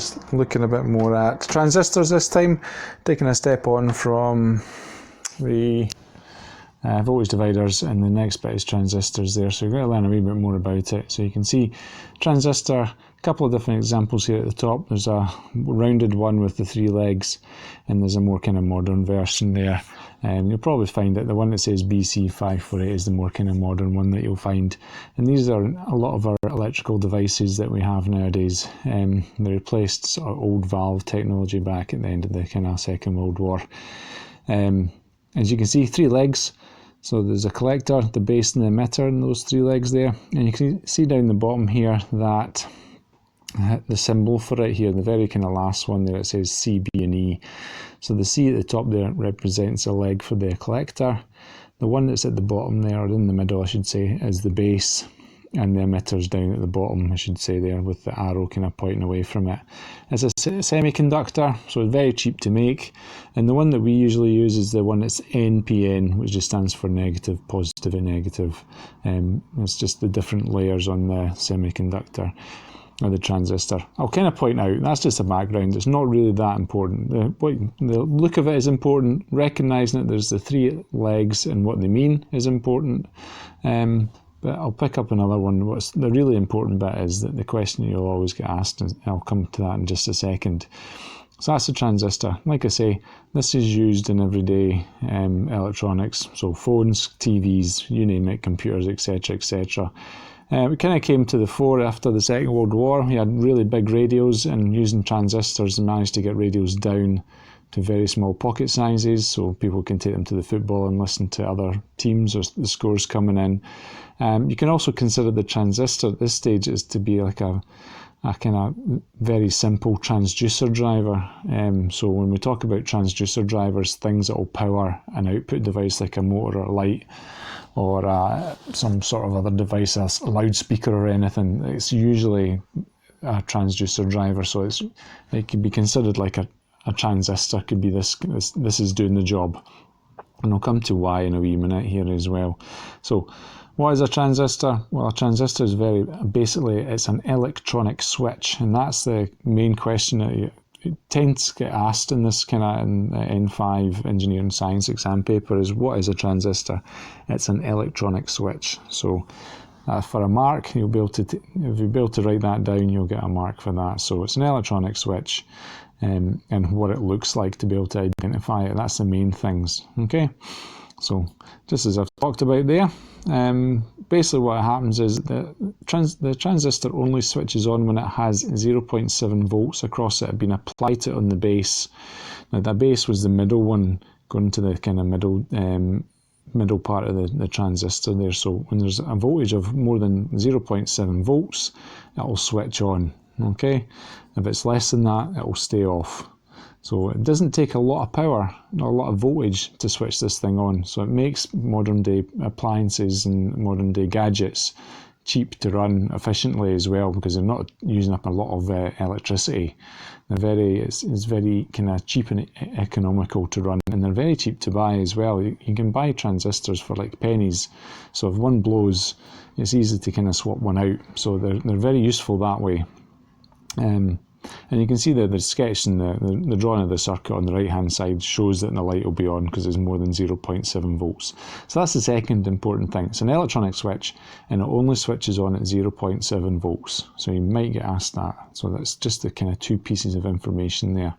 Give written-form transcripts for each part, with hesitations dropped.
just looking a bit more at transistors this time, taking a step on from the voltage dividers, and the next bit is transistors there, so you're going to learn a wee bit more about it. So you can see transistor, a couple of different examples here at the top. There's a rounded one with the 3 legs, and there's a more kind of modern version there. You'll probably find that the one that says BC548 is the more kind of modern one that you'll find. And these are a lot of our electrical devices that we have nowadays. They replaced sort of old valve technology back at the end of the kind of Second World War. As you can see, 3 legs. So there's a collector, the base and the emitter, and those 3 legs there. And you can see down the bottom here that the symbol for it here, the very kind of last one there, it says C, B and E. So the C at the top there represents a leg for the collector. The one that's at the bottom there, or in the middle I should say, is the base. And the emitter's down at the bottom, I should say there, with the arrow kind of pointing away from it. It's a semiconductor, so it's very cheap to make. And the one that we usually use is the one that's NPN, which just stands for negative, positive and negative. It's just the different layers on the semiconductor, or the transistor. I'll kind of point out, that's just a background, it's not really that important. The look of it is important, recognising that there's the 3 legs and what they mean is important. But I'll pick up another one. What's the really important bit is that the question you'll always get asked, and I'll come to that in just a second. So that's a transistor. Like I say, this is used in everyday electronics, so phones, TVs, you name it, computers, etc, etc. We kind of came to the fore after the Second World War. We had really big radios, and using transistors, managed to get radios down to very small pocket sizes, so people can take them to the football and listen to other teams or the scores coming in. You can also consider the transistor at this stage is to be like a kind of very simple transducer driver. So when we talk about transducer drivers, things that will power an output device like a motor or a light, or some sort of other device, a loudspeaker or anything, it's usually a transducer driver. So it can be considered like a transistor. Could be this is doing the job. And I'll come to why in a wee minute here as well. So what is a transistor? Well, a transistor is basically it's an electronic switch, and that's the main question that it tends to get asked in this kind of in the N5 engineering science exam paper is, what is a transistor? It's an electronic switch. So for a mark, you'll be able to if you'll be able to write that down, you'll get a mark for that. So it's an electronic switch, and what it looks like to be able to identify it. That's the main things. Okay, so just as I've talked about there, basically what happens is the transistor only switches on when it has 0.7 volts across it being applied to it on the base. Now that base was the middle one going to the kind of middle part of the transistor there. So when there's a voltage of more than 0.7 volts, it will switch on. Okay, if it's less than that, it will stay off. So it doesn't take a lot of power, not a lot of voltage to switch this thing on. So it makes modern day appliances and modern day gadgets cheap to run efficiently as well, because they're not using up a lot of electricity. It's very kind of cheap and economical to run, and they're very cheap to buy as well. You can buy transistors for like pennies. So if one blows, it's easy to kind of swap one out. So they're very useful that way. And you can see that the sketch and the drawing of the circuit on the right hand side shows that the light will be on because it's more than 0.7 volts. So that's the second important thing. It's an electronic switch, and it only switches on at 0.7 volts. So you might get asked that. So that's just the kind of 2 pieces of information there.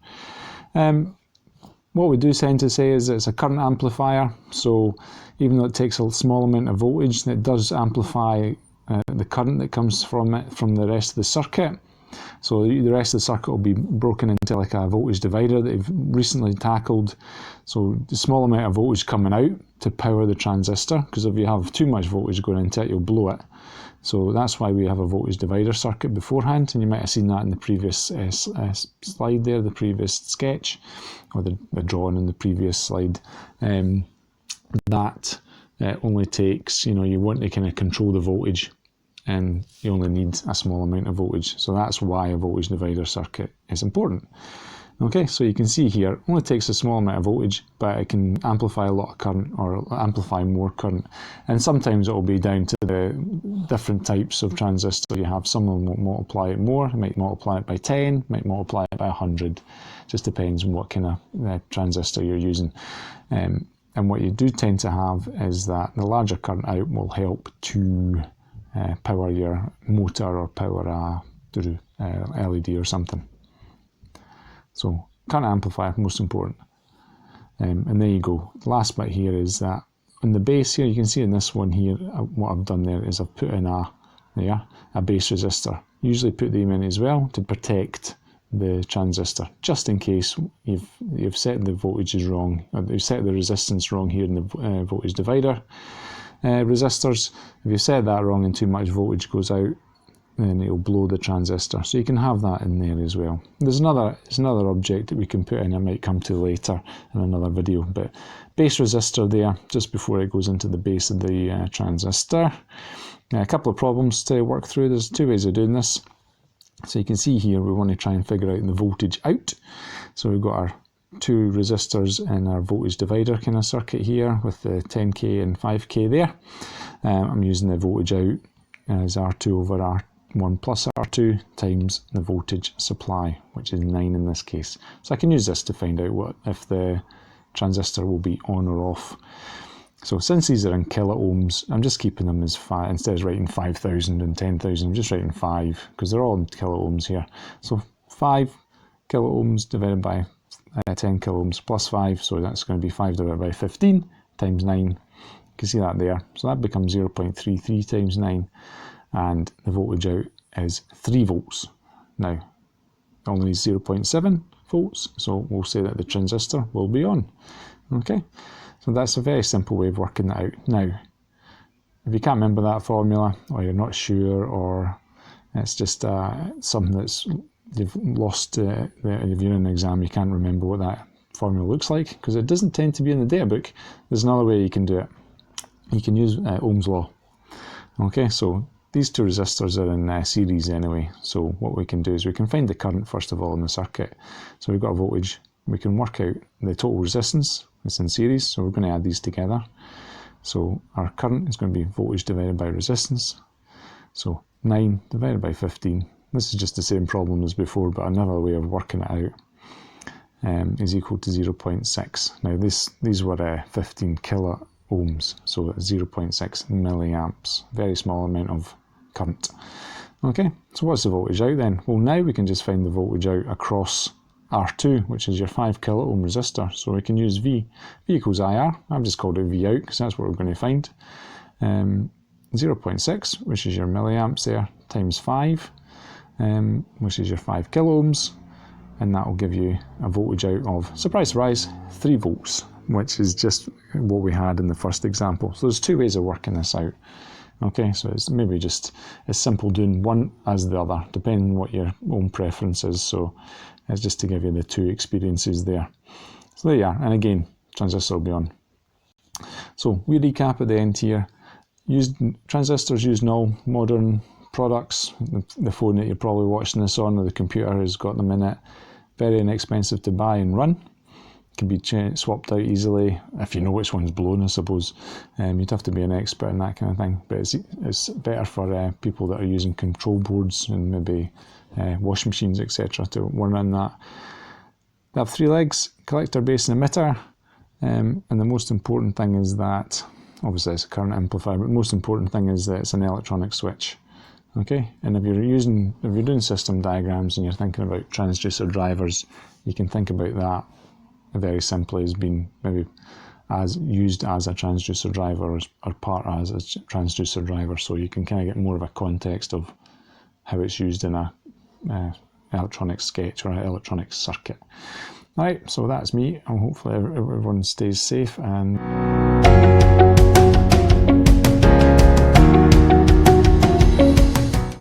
What we do tend to say is that it's a current amplifier. So even though it takes a small amount of voltage, it does amplify the current that comes from it from the rest of the circuit. So the rest of the circuit will be broken into like a voltage divider that they've recently tackled. So the small amount of voltage coming out to power the transistor, because if you have too much voltage going into it, you'll blow it. So that's why we have a voltage divider circuit beforehand, and you might have seen that in the previous slide there, the previous sketch, or the drawing in the previous slide. That only takes, you want to kind of control the voltage, and you only need a small amount of voltage. So that's why a voltage divider circuit is important. Okay, so you can see here, it only takes a small amount of voltage, but it can amplify a lot of current or amplify more current. And sometimes it will be down to the different types of transistor you have. Some will multiply it more, it might multiply it by 10, might multiply it by 100. Just depends on what kind of transistor you're using. And what you do tend to have is that the larger current out will help to power your motor or power a LED or something. So current amplifier, most important. And there you go. The last bit here is that on the base here, you can see in this one here, what I've done there is I've put in a base resistor. Usually put them in as well to protect the transistor, just in case you've set the voltages wrong, or you've set the resistance wrong here in the voltage divider resistors. If you set that wrong and too much voltage goes out, then it'll blow the transistor. So you can have that in there as well. There's another object that we can put in, I might come to later in another video, but base resistor there, just before it goes into the base of the transistor. A couple of problems to work through. There's two ways of doing this. So you can see here, we want to try and figure out the voltage out. So we've got our two resistors in our voltage divider kind of circuit here with the 10k and 5k there. I'm using the voltage out as R2 over R1 plus R2 times the voltage supply, which is 9 in this case. So I can use this to find out if the transistor will be on or off. So since these are in kilo ohms, I'm just keeping them as 5, instead of writing 5,000 and 10,000, I'm just writing 5, because they're all in kilo ohms here. So 5 kilo ohms divided by 10 kilo ohms plus 5, so that's going to be 5 divided by 15 times 9. You can see that there. So that becomes 0.33 times 9, and the voltage out is 3 volts. Now, it only needs 0.7 volts, so we'll say that the transistor will be on. Okay, so that's a very simple way of working that out. Now, if you can't remember that formula, or you're not sure, or it's just something that's you've lost, if you're in an exam, you can't remember what that formula looks like, because it doesn't tend to be in the data book. There's another way you can do it. You can use Ohm's law. Okay, so these two resistors are in series anyway, so what we can do is we can find the current first of all in the circuit. So we've got a voltage, we can work out the total resistance, it's in series, so we're going to add these together. So our current is going to be voltage divided by resistance, so 9 divided by 15, this is just the same problem as before, but another way of working it out, is equal to 0.6. Now these were 15 kilo ohms, so it's 0.6 milliamps, very small amount of current. Okay, so what's the voltage out then? Well, now we can just find the voltage out across R2, which is your 5 kilo ohm resistor, so we can use V equals IR. I've just called it V out because that's what we're going to find. 0.6, which is your milliamps there, times 5, which is your 5 kilo ohms, and that will give you a voltage out of, surprise, surprise, 3 volts, which is just what we had in the first example. So there's two ways of working this out. Okay, so it's maybe just as simple doing one as the other, depending on what your own preference is. So it's just to give you the two experiences there. So there you are, and again, transistor will be on. So we recap at the end here. Transistors used in all modern products. The phone that you're probably watching this on, or the computer has got them in it. Very inexpensive to buy and run. Can be swapped out easily if you know which one's blown, I suppose. You'd have to be an expert in that kind of thing, but it's better for people that are using control boards and maybe washing machines, etc. to run on that. They have 3 legs: collector, base and emitter, and the most important thing is that, obviously it's a current amplifier, but the most important thing is that it's an electronic switch. Okay, and if you're doing system diagrams and you're thinking about transducer drivers, you can think about that very simply as being maybe used as a transducer driver or part as a transducer driver, so you can kind of get more of a context of how it's used in a electronic sketch or an electronic circuit. Alright, so that's me, and hopefully everyone stays safe and